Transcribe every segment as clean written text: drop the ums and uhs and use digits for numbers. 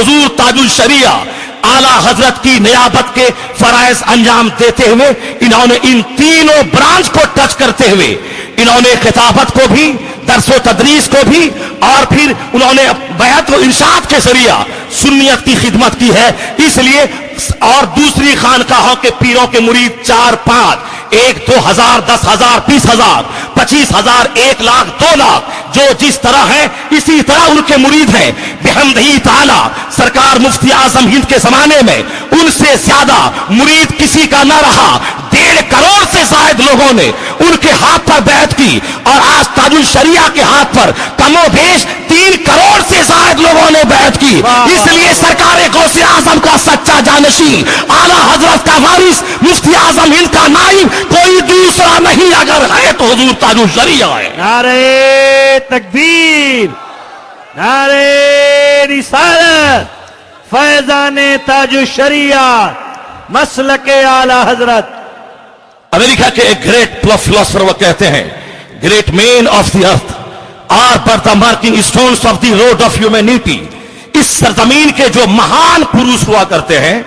حضور تاج الشریعہ اعلیٰ حضرت کی نیابت کے فرائض انجام دیتے ہوئے انہوں نے ان تینوں برانچ کو ٹچ کرتے ہوئے انہوں نے خطابت کو بھی، درس و تدریس کو بھی، اور پھر انہوں نے بیعت و ارشاد کے ذریعہ سنیت کی خدمت کی ہے. اس لیے اور دوسری خانقاہوں کے پیروں کے مرید 4-5، 1 2,000 10,000 20,000 25,000 1 لاکھ 2 لاکھ جو جس طرح ہیں اسی طرح ان کے مرید ہیں. بحمدہ تعالی سرکار مفتی اعظم ہند کے زمانے میں ان سے زیادہ مرید کسی کا نہ رہا. 1.5 کروڑ سے زائد لوگوں نے ان کے ہاتھ پر بیعت کی، اور آج تاج الشریعہ کے ہاتھ پر کم و بیش 3 کروڑ سے زائد لوگوں نے بیعت کی. اس لیے سرکار غوث اعظم کا سچا جانشین، اعلیٰ حضرت کا وارث، مفتی اعظم ہند کا نائب کوئی دوسرا نہیں، اگر ہے تو حضور تاج الشریعہ ہے. نعرہ تکبیر، نعرہ رسالت، فیضان تاج الشریعہ، مسلک اعلیٰ حضرت. امریکہ کے ایک گریٹ فلاسفر وہ کہتے ہیں، great men of the earth are but the marking stones of the road of humanity. اس سرزمین کے جو مہان پروش ہوا کرتے ہیں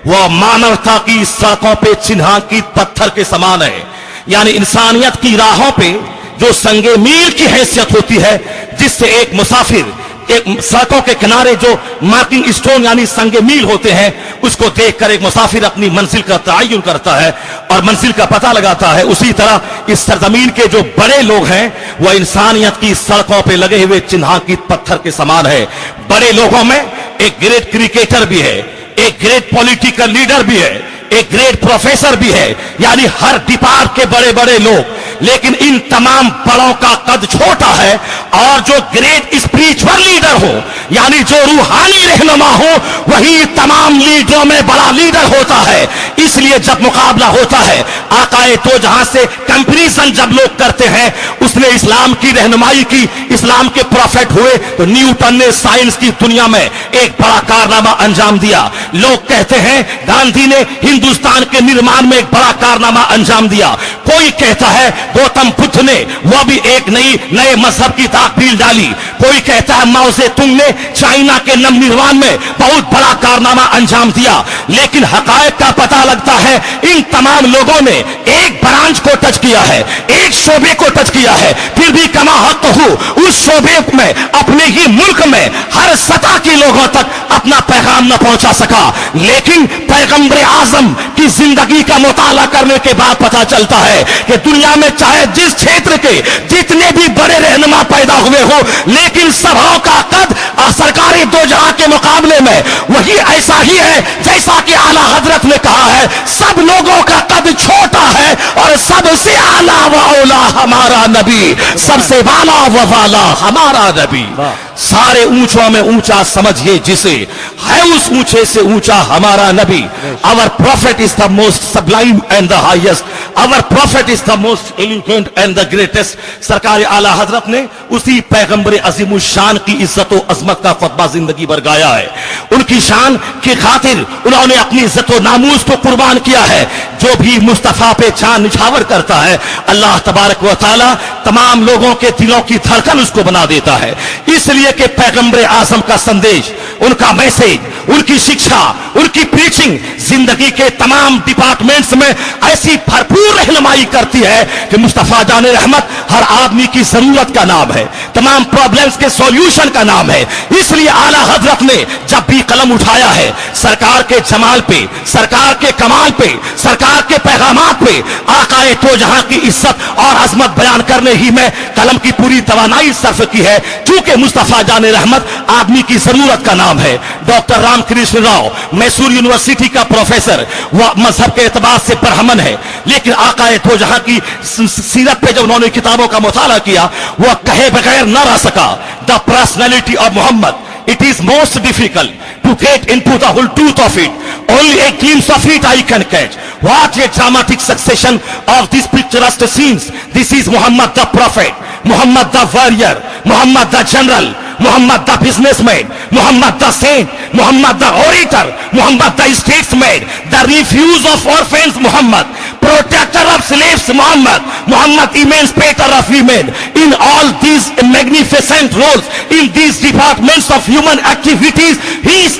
وہ مانوتا کی سڑکوں پہ چنھانکت پتھر کے سمان ہے. یعنی انسانیت کی راہوں پہ جو سنگ میل کی حیثیت ہوتی ہے، جس سے ایک مسافر ایک سڑکوں کے کنارے جو مارکنگ اسٹون یعنی سنگ میل ہوتے ہیں اس کو دیکھ کر ایک مسافر اپنی منزل کا تعین کرتا ہے اور منزل کا پتہ لگاتا ہے. اسی طرح اس سرزمین کے جو بڑے لوگ ہیں وہ انسانیت کی سڑکوں پہ لگے ہوئے چنھانکت پتھر کے سمان ہے. بڑے لوگوں میں ایک گریٹ کرکٹر بھی ہے، ایک گریٹ پولیٹیکل لیڈر بھی ہے، ایک گریٹ پروفیسر بھی ہے، یعنی ہر ڈپارٹ کے بڑے بڑے لوگ. لیکن ان تمام بڑوں کا قد چھوٹا ہے، اور جو گریٹ اسپریچول لیڈر ہو یعنی جو روحانی رہنما ہو وہی تمام لیڈروں میں بڑا لیڈر ہوتا ہے. اس لیے جب مقابلہ ہوتا ہے آقائے تو جہاں سے کمپیریزن جب لوگ کرتے ہیں، اس نے اسلام کی رہنمائی کی، اسلام کے پروفیٹ ہوئے تو نیوٹن نے سائنس کی دنیا میں ایک بڑا کارنامہ انجام دیا. لوگ کہتے ہیں گاندھی نے ہندوستان کے نرمان میں ایک بڑا کارنامہ انجام دیا. کوئی کہتا ہے گوتم بدھ نے وہ بھی ایک نئے مذہب کی تکمیل ڈالی. کوئی کہتا ہے ماؤ زے تنگ نے چائنا کے نو نروان میں بہت بڑا کارنامہ انجام دیا. لیکن حقائق کا پتہ لگتا ہے ان تمام لوگوں نے ایک برانچ کو ٹچ کیا ہے، ایک شعبے کو ٹچ کیا ہے، پھر بھی کما حق ہو اس شعبے میں اپنے ہی ملک میں ہر سطح کے لوگوں تک اپنا پیغام نہ پہنچا سکا. لیکن پیغمبر اعظم کی زندگی کا مطالعہ کرنے کے بعد پتہ چلتا ہے کہ دنیا میں چاہے جس چھیتر کے جتنے بھی بڑے رہنما پیدا ہوئے ہو، لیکن سبھاؤں کا قد سرکاری دو جہاں کے مقابلے میں وہی ایسا ہی ہے جیسا کہ اعلیٰ حضرت نے کہا ہے. سب لوگوں کا قد چھوٹا ہے اور سب سے اعلیٰ و اولا ہمارا نبی، سب سے والا و والا ہمارا نبی. سارے اونچوں میں اونچا سمجھیے جسے، ہے اس اونچے سے اونچا ہمارا نبی. Our prophet is the most sublime and the highest. Our prophet is the most eloquent and the greatest. سرکار اعلیٰ حضرت نے اسی پیغمبر عظیم الشان کی عزت و عظمت کا خطبہ زندگی بھر گایا ہے. ان کی شان کی خاطر انہوں نے اپنی عزت و ناموس کو قربان کیا ہے. جو بھی مصطفیٰ پہ چاند نچھاور کرتا ہے اللہ تبارک و تعالی تمام لوگوں کے دلوں کی دھڑکن اس کو بنا دیتا ہے. اس لیے کہ پیغمبر اعظم کا سندیش، ان کا میسج، ان کی شکشا، ان کی پریچنگ زندگی کے تمام ڈپارٹمنٹس میں ایسی بھرپور رہنمائی کرتی ہے کہ مصطفیٰ جان رحمت ہر آدمی کی ضرورت کا نام ہے، تمام پرابلمز کے سولوشن کا نام ہے. اس لیے اعلیٰ حضرت نے جب بھی قلم اٹھایا ہے سرکار کے جمال پہ، سرکار کے کمال پہ، سرکار کے پیغامات پہ آقائے تو جہاں کی عزت اور عظمت بیان کرنے ہی میں قلم کی پوری توانائی صرف کی ہے. چونکہ مصطفیٰ جان رحمت آدمی کی ضرورت کا نام ہے. ڈاکٹر رام کرشن راؤ میسور یونیورسٹی کا پروفیسر، وہ مذہب کے اعتبار سے برہمن ہے، لیکن آقائے تو جہاں کی سیرت پہ جب انہوں نے کتابوں کا مطالعہ کیا وہ کہے بغیر نہ رہ سکا. The personality of Muhammad, it is most difficult to get into the whole truth of it. Only a glimpse of it I can catch. What a dramatic succession of these picturesque scenes. This is Muhammad the Prophet, Muhammad the Warrior, Muhammad the General, Muhammad the Businessman, Muhammad the Saint, Muhammad the Orator, Muhammad the Statesman, the Refuge of Orphans Muhammad, Protector of Slaves Muhammad, Muhammad Emancipator of Women. In all these magnificent roles, in these departments of human activities, he is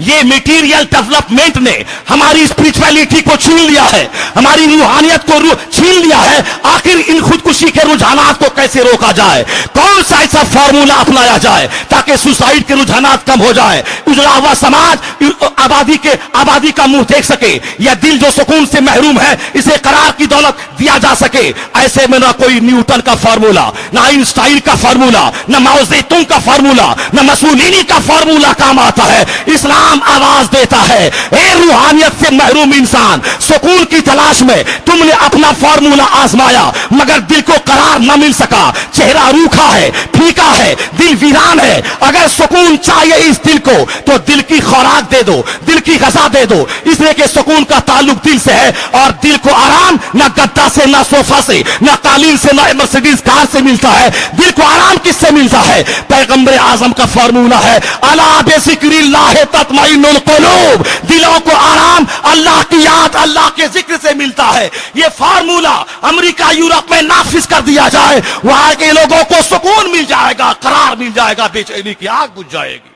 یہ material development نے ہماری spirituality کو چھین لیا ہے, ہماری روحانیت کو چھین لیا ہے. آخر ان خودکشی کے رجحانات کو کیسے روکا جائے, کون سا ایسا فارمولا اپنایا جائے تاکہ سوسائڈ کے رجحانات کم ہو جائے, اجڑا ہوا سماج آبادی کا منہ دیکھ سکے, یا دل جو سکون سے محروم ہے اسے قرار کی دولت دیا جا سکے. ایسے میں نہ کوئی نیوٹن کا فارمولا, نہ آئنسٹائن کا فارمولا, نہ ماؤ زیتون کا فارمولا, نہ مسولینی کا فارمولا کام آتا ہے. اسلام آواز دیتا ہے, اے روحانیت سے محروم انسان, سکون کی تلاش میں تم نے اپنا فارمولا آزمایا مگر دل کو قرار نہ مل سکا, چہرہ روکھا ہے, پھیکا ہے, دل ویران ہے. اگر سکون چاہیے اس دل کو تو دل کی خوراک دے دو, دل کی غذا دے دو, اس لیے کہ سکون کا تعلق دل سے ہے, اور دل کو آرام نہ گدا سے, نہ صوفہ سے, نہ قالین سے, نہ مرسیڈیز کار سے ملتا ہے. دل کو آرام کس سے ملتا ہے؟ پیغمبر اعظم کا فارمولا ہے, الا بذکر اللہ تطمئن القلوب, دلوں کو آرام اللہ کی یاد, اللہ کے ذکر سے ملتا ہے. یہ فارمولا امریکہ یورپ میں نافذ کر دیا جائے, وہاں کے لوگوں کو سکون مل جائے گا, قرار مل جائے گا, بے چینی کی آگ بجھ جائے گی.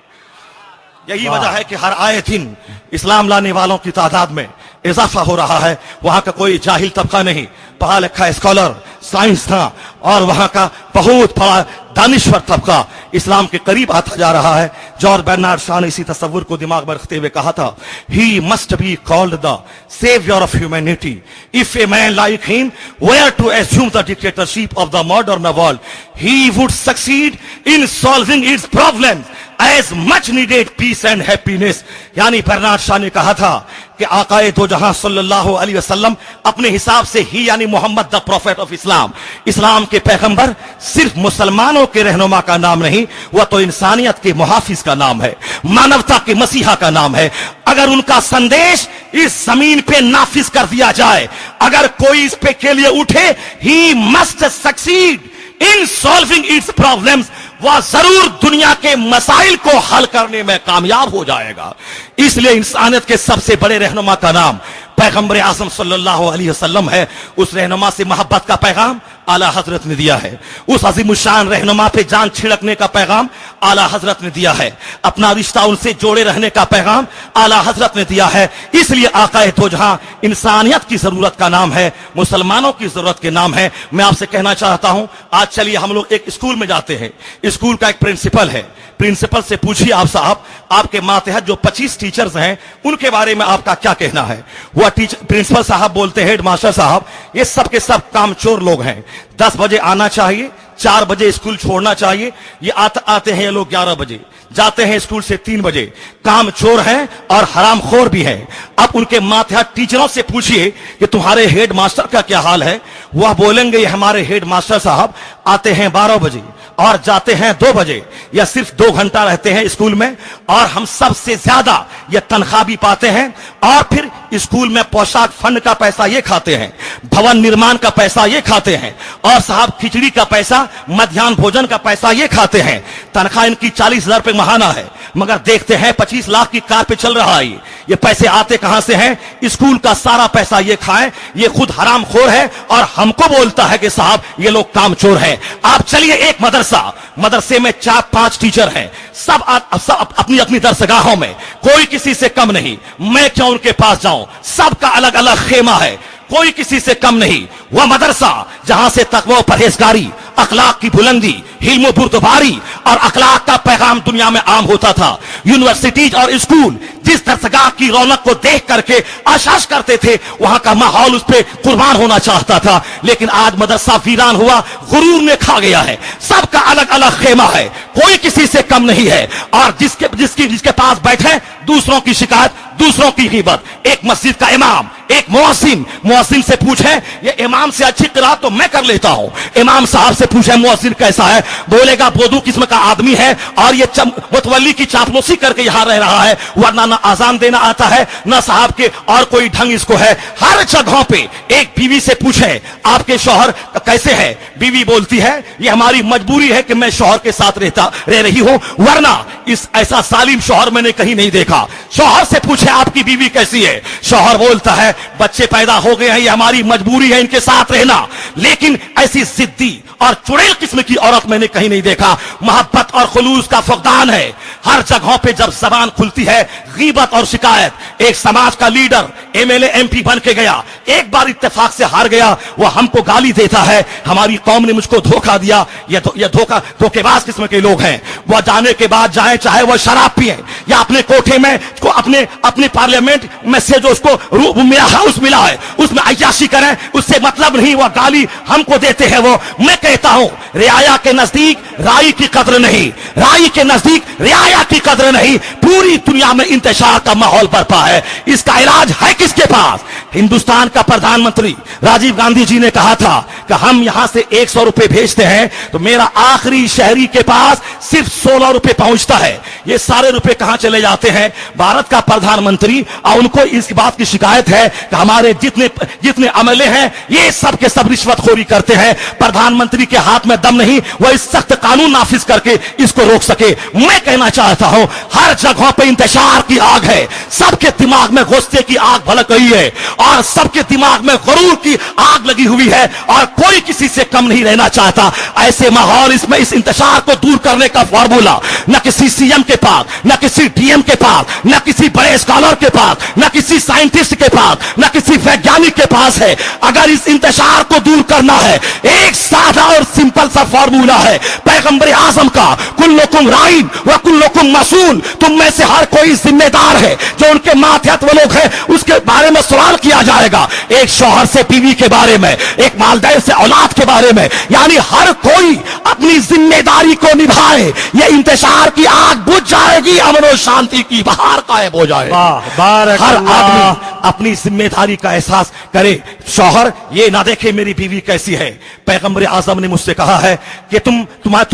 یہی وجہ ہے کہ ہر آئے دن اسلام لانے والوں کی تعداد میں اضافہ ہو رہا ہے. وہاں کا کوئی جاہل طبقہ نہیں, پڑھا لکھا اسکالر, سائنسداں, اور وہاں کا بہت بڑا دانشور طبقہ اسلام کے قریب آتا جا رہا ہے. جارج برنارڈ شاہ نے اسی تصور کو دماغ میں رکھتے ہوئے کہا تھا, he must be called the savior of humanity. If a man like him were to assume the dictatorship of the modern world, he would succeed in solving its problems as much needed peace and happiness. یعنی Bernard شاہ نے کہا تھا کہ آقائے دو جہاں صلی اللہ علیہ وسلم اپنے حساب سے ہی, یعنی محمد دا پروفیٹ آف اسلام, اسلام کے پیغمبر صرف مسلمانوں کے رہنما کا نام نہیں, وہ تو انسانیت کے محافظ کا نام ہے, مانوتا کے مسیحا کا نام ہے. اگر ان کا سندیش اس زمین پہ نافذ کر دیا جائے, اگر کوئی اس پہ کے لیے اٹھے, he must succeed in solving its problems, وہ ضرور دنیا کے مسائل کو حل کرنے میں کامیاب ہو جائے گا. اس لیے انسانیت کے سب سے بڑے رہنما کا نام پیغمبر اعظم صلی اللہ علیہ وسلم ہے. اس رہنما سے محبت کا پیغام اعلی حضرت نے دیا ہے. اس عظیم الشان رہنما پہ جان چھڑکنے کا پیغام اعلی حضرت نے دیا ہے. اپنا رشتہ ان سے جوڑے رہنے کا پیغام اعلی حضرت نے دیا ہے. اس لیے آقا دو جہاں انسانیت کی ضرورت کا نام ہے, مسلمانوں کی ضرورت کے نام ہے. میں آپ سے کہنا چاہتا ہوں, آج چلیے ہم لوگ ایک اسکول میں جاتے ہیں. اسکول کا ایک پرنسپل ہے, پرنسپل سے پوچھیے آپ صاحب, آپ کے ماتحت جو 25 ٹیچرز ہیں ان کے بارے میں آپ کا کیا کہنا ہے؟ وہ پرنسپل صاحب بولتے ہیں, ہیڈ ماسٹر صاحب یہ سب کے سب کام چور لوگ ہیں, 10 بجے آنا چاہیے, 4 بجے اسکول چھوڑنا چاہیے. یہ آتے ہیں یہ لوگ 11 بجے, جاتے ہیں اسکول سے 3 بجے. کام چور ہیں اور حرام خور بھی ہیں. اب ان کے ماتحت ٹیچروں سے پوچھئے کہ تمہارے ہیڈ ماسٹر کا کیا حال ہے. وہ بولیں گے یہ ہمارے ہیڈ ماسٹر صاحب آتے ہیں 12 بجے اور جاتے ہیں 2 بجے, یا صرف 2 گھنٹہ رہتے ہیں اسکول میں, اور ہم سب سے زیادہ یہ تنخواہ بھی پاتے ہیں, اور پھر اسکول میں پوشاک فنڈ کا پیسہ یہ کھاتے ہیں, بھون نرمان کا پیسہ یہ کھاتے ہیں, اور صاحب کھچڑی کا پیسہ, مدھیان بھوجن کا پیسہ یہ کھاتے ہیں. تنخواہ ان کی 40,000 روپے ماہانہ ہے, مگر دیکھتے ہیں 25 لاکھ کی کار پہ چل رہا ہے. یہ پیسے آتے کہاں سے ہیں؟ اسکول کا سارا پیسہ یہ کھائیں. یہ خود حرام خور ہے اور ہم کو بولتا ہے کہ صاحب یہ لوگ کام چور ہیں. آپ چلیے ایک مدرسے میں 4-5 ٹیچر ہیں, سب اپنی اپنی درسگاہوں میں, کوئی کسی سے کم نہیں. میں کیوں ان کے پاس جاؤں؟ سب کا الگ الگ خیمہ ہے, کوئی کسی سے کم نہیں. وہ مدرسہ جہاں سے تقوی و پرہیزگاری, اخلاق کی بلندی, حلم و بردباری اور اخلاق کا پیغام دنیا میں عام ہوتا تھا. یونیورسٹیز اور اسکول جس درسگاہ کی رونق کو دیکھ کر کے آشاش کرتے تھے, وہاں کا ماحول اس پہ قربان ہونا چاہتا تھا. لیکن آج مدرسہ ویران ہوا, غرور نے کھا گیا ہے. سب کا الگ الگ خیمہ ہے, کوئی کسی سے کم نہیں ہے, اور جس کے پاس بیٹھے دوسروں کی شکایت, دوسروں کی غیبت. ایک مسجد کا امام, ایک مؤذن سے پوچھیں یہ امام سے اچھی قرات تو میں کر لیتا ہوں. امام صاحب سے پوچھیں مؤذن کیسا ہے, بولے گا بودو قسم کا آدمی ہے اور یہ متولی کی چاپلوسی کر کے یہاں رہ رہا ہے, ورنہ نہ آزان دینا آتا ہے نہ صاحب کے اور کوئی ڈھنگ اس کو ہے. ہر جگہوں پہ ایک بیوی سے پوچھیں آپ کے شوہر کیسے ہے, بیوی بولتی ہے یہ ہماری مجبوری ہے کہ میں شوہر کے ساتھ رہ رہی ہوں, ورنہ ایسا ظالم شوہر میں نے کہیں نہیں دیکھا. شوہر سے پوچھیں آپ کی بیوی کیسی ہے, شوہر بولتا ہے بچے پیدا ہو گئے ہیں, یہ ہماری مجبوری ہے ان کے ساتھ رہنا. لیکن ایسی ضدی اور چڑیل قسم کی عورت میں نے کہیں نہیں دیکھا. محبت اور خلوص کا فقدان ہے. ہر جگہوں پہ جب زبان کھلتی ہے غیبت اور شکایت. ایک سماج کا لیڈر ایم ایل اے ایم پی بن کے گیا, ایک بار اتفاق سے ہار گیا, وہ ہم کو گالی دیتا ہے, ہماری قوم نے مجھ کو دھوکہ دیا. یہ دھوکے باز قسم کے لوگ ہیں. وہ جانے کے بعد جائیں, چاہے وہ شراب پیئیں یا اپنے کوٹھے میں اپنے پارلیمنٹ میں سے جو اس کو ملا ہاؤس ملا ہے اس میں عیاشی کریں, اس سے مطلب نہیں. وہ گالی ہم کو دیتے ہیں. وہ میں کہتا ہوں رعایا کے نزدیک رائی کی قدر نہیں, رائی کے نزدیک رعایا کی قدر نہیں. پوری دنیا میں انتشار کا ماحول برپا ہے. اس کا علاج ہے کس کے پاس؟ ہندوستان کا پردھان منتری راجیو گاندھی جی نے کہا تھا کہ ہم یہاں سے 100 روپے بھیجتے ہیں تو میرا آخری شہری کے پاس صرف 16 روپے پہنچتا ہے. یہ سارے روپے کہاں چلے جاتے ہیں؟ بھارت کا پردھان منتری, اور ان کو اس بات کی شکایت ہے کہ ہمارے جتنے عملے ہیں یہ سب کے سب رشوت خوری کرتے ہیں. پردھان منتری کے ہاتھ میں دم نہیں وہ اس سخت قانون نافذ کر کے اس کو روک سکے. میں کہنا چاہتا ہوں ہر جگہوں پہ انتشار کی آگ ہے. سب کے دماغ میں غصے کی آگ بھڑک رہی ہے اور سب کے دماغ میں غرور کی آگ لگی ہوئی ہے اور کوئی کسی سے کم نہیں رہنا چاہتا. ایسے ماحول میں اس انتشار کو دور کرنے کا فارمولا نہ کسی سی ایم کے پاس, نہ کسی ڈی ایم کے پاس, نہ کسی بڑے اسکالر کے پاس, نہ کسی سائنٹسٹ کے پاس, نہ کسی ویگیانک کے پاس ہے. اگر اس انتشار کو دور کرنا ہے ایک سادہ اور سمپل سا فارمولا ہے پیغمبر اعظم کا, کلکم رائن و کلکم مسئول. تم میں سے ہر کوئی ذمہ دار ہے. جو ان کے ماتحت وہ لوگ ہیں اس کے بارے میں سوال کیا جائے گا. ایک شوہر سے بیوی کے بارے میں, ایک والدین سے اولاد کے بارے میں, یعنی ہر کوئی اپنی ذمہ داری کو نبھائے. یہ انتشار کی آگ بجھ جائے گی, امن و شانتی کی بہار قائم ہو جائے. بارک ہر اللہ. آدمی اپنی ذمہ داری کا احساس کرے. شوہر یہ نہ دیکھے میری بیوی کیسی ہے. پیغمبر اعظم نے مجھ سے کہا ہے کہ تم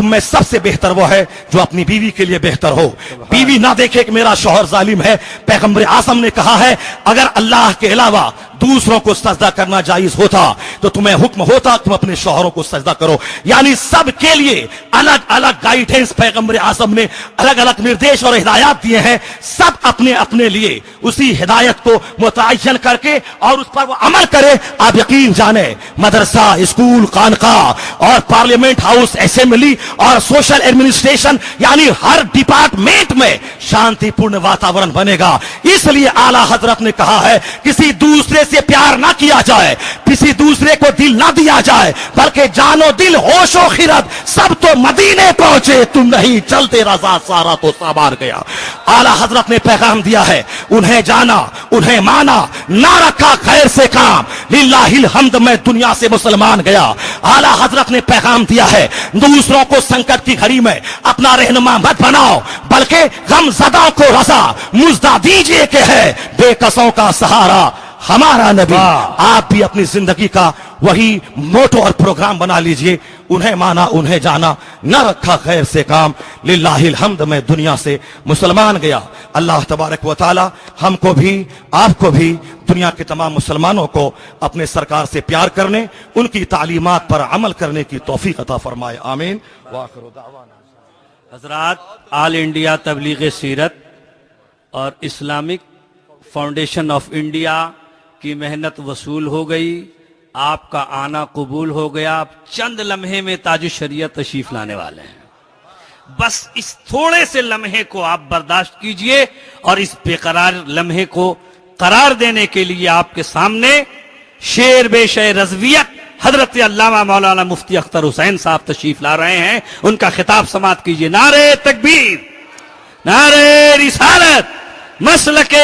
میں سب سے بہتر وہ ہے جو اپنی بیوی کے لیے بہتر ہو. بیوی نہ دیکھے کہ میرا شوہر ظالم ہے. پیغمبر اعظم نے کہا ہے اگر اللہ کے علاوہ دوسروں کو سجدہ کرنا جائز ہوتا تو تمہیں حکم ہوتا تم اپنے شوہروں کو سجدہ کرو. یعنی سب کے لیے الگ الگ گائیڈنس پیغمبر اعظم نے الگ الگ نردیش اور ہدایات دیے ہیں. سب اپنے لیے اسی ہدایت کو متعین کر کے اور اس پر وہ عمل کرے. آپ یقین جانیں مدرسہ, اسکول, خانقاہ اور پارلیمنٹ ہاؤس, اسمبلی اور سوشل ایڈمنسٹریشن یعنی ہر ڈپارٹمنٹ میں شانتی پورن واتاورن بنے گا. اس لیے اعلیٰ حضرت نے کہا ہے کسی دوسرے سے پیار نہ کیا جائے, کسی دوسرے کو دل نہ دیا جائے, بلکہ جانو دل ہوش و خرد سب تو مدینے پہنچے, تم نہیں چلتے رضا سارا تو سامان گیا. اعلیٰ حضرت نے پیغام دیا ہے انہیں جانا, انہیں مانا, نہ رکھا خیر سے کام, للہ الحمد میں دنیا سے مسلمان گیا. اعلیٰ حضرت نے پیغام دیا ہے دوسروں کو سنکٹ کی گھڑی میں اپنا رہنما مت بناؤ بلکہ غم زدہ کو رضا مزدہ دیجئے کہ ہے بے کسوں کا سہارا ہمارا نبی. آپ بھی اپنی زندگی کا وہی موٹو اور پروگرام بنا لیجئے, انہیں مانا, انہیں جانا, نہ رکھا خیر سے کام, للہ الحمد میں دنیا سے مسلمان گیا. اللہ تبارک و تعالی ہم کو بھی آپ کو بھی دنیا کے تمام مسلمانوں کو اپنے سرکار سے پیار کرنے, ان کی تعلیمات پر عمل کرنے کی توفیق عطا فرمائے. آمین. وآخر دعوانا. حضرات, آل انڈیا تبلیغ سیرت اور اسلامک فاؤنڈیشن آف انڈیا کی محنت وصول ہو گئی. آپ کا آنا قبول ہو گیا. آپ چند لمحے میں تاج الشریعت تشریف لانے والے ہیں. بس اس تھوڑے سے لمحے کو آپ برداشت کیجئے اور اس بے قرار لمحے کو قرار دینے کے لیے آپ کے سامنے شیر بے شعر رضویت حضرت علامہ مولانا مفتی اختر حسین صاحب تشریف لا رہے ہیں. ان کا خطاب سماعت کیجئے. نعرہ تکبیر, نعرہ رسالت, مسلک